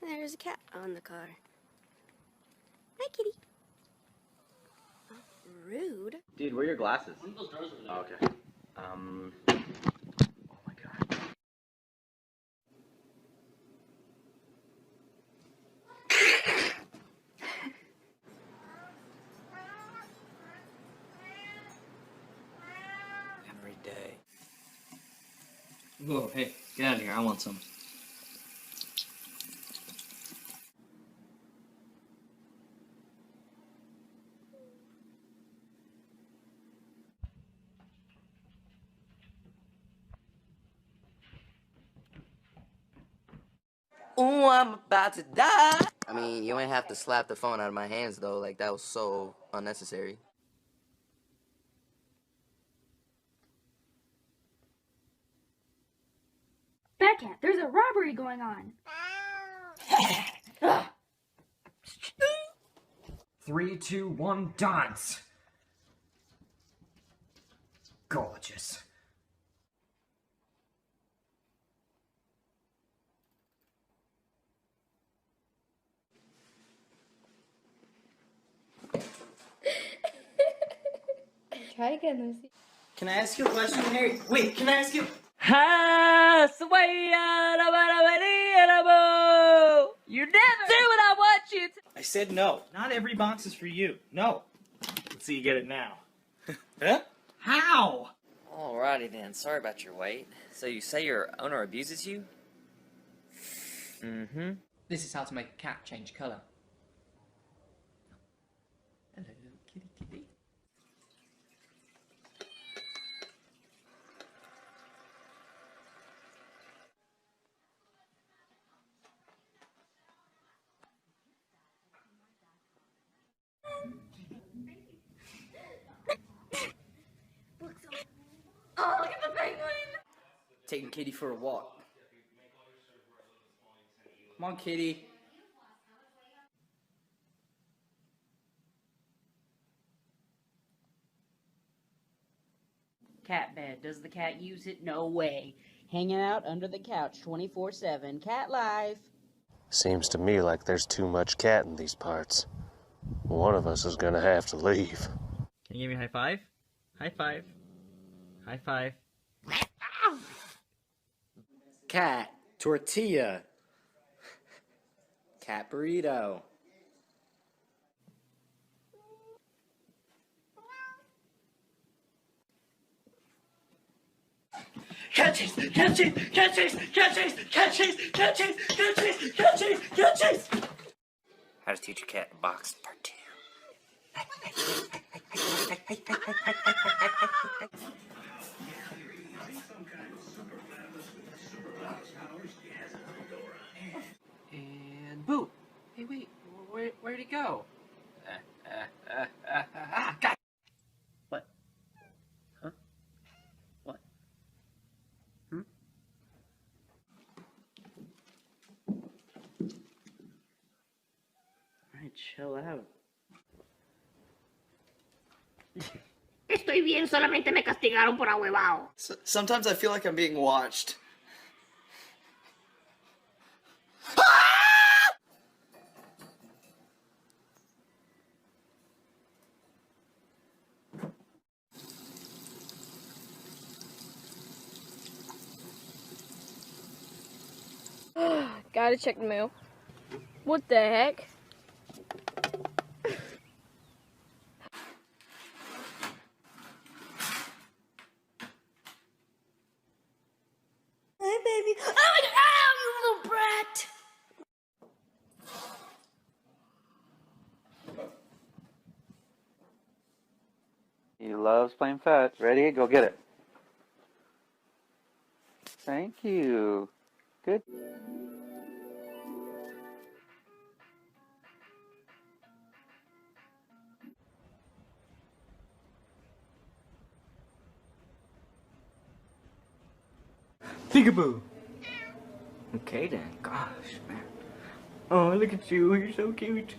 There's a cat on the car. Hi, kitty. Oh, rude. Dude, where are your glasses? Oh, okay. Oh my god. Every day. Whoa, hey, get out of here. I want some. Ooh, I'm about to die. I mean, you ain't have to slap the phone out of my hands, though. Like, that was so unnecessary. Batcat, there's a robbery going on. 3, 2, 1, dance! Gorgeous. Try again, Lucy. Can I ask you a question, Harry? Wait, can I ask you? You never do what I want you to. I said no. Not every box is for you. No. Let's see you get it now. Huh? How? Alrighty then, sorry about your wait. So you say your owner abuses you? Mm-hmm. This is how to make a cat change colour. Hello, kitty kitty. Oh, look at the penguin! Taking Kitty for a walk. Come on, Kitty. Cat bed. Does the cat use it? No way. Hanging out under the couch 24/7. Cat life. Seems to me like there's too much cat in these parts. One of us is gonna have to leave. Can you give me a high five? High five. High five. Cat. Tortilla. Cat burrito. Cat chase! Cat chase! Cat chase! Cat chase! Cat chase! Cat chase! Cat chase! Cat chase! Cat chase! How to teach a cat to box, part 2. And boo! Hey, wait, where'd he go? God! What? Huh? What? Hmm? Alright, chill out. Estoy bien, solamente me castigaron por ahuevado. Sometimes I feel like I'm being watched. Gotta check the mail. What the heck? Hi, baby. Oh my god! Ow, you little brat! He loves playing fetch. Ready? Go get it. Thank you. Good. Peekaboo! Okay then, gosh, man. Oh, look at you, you're so cute.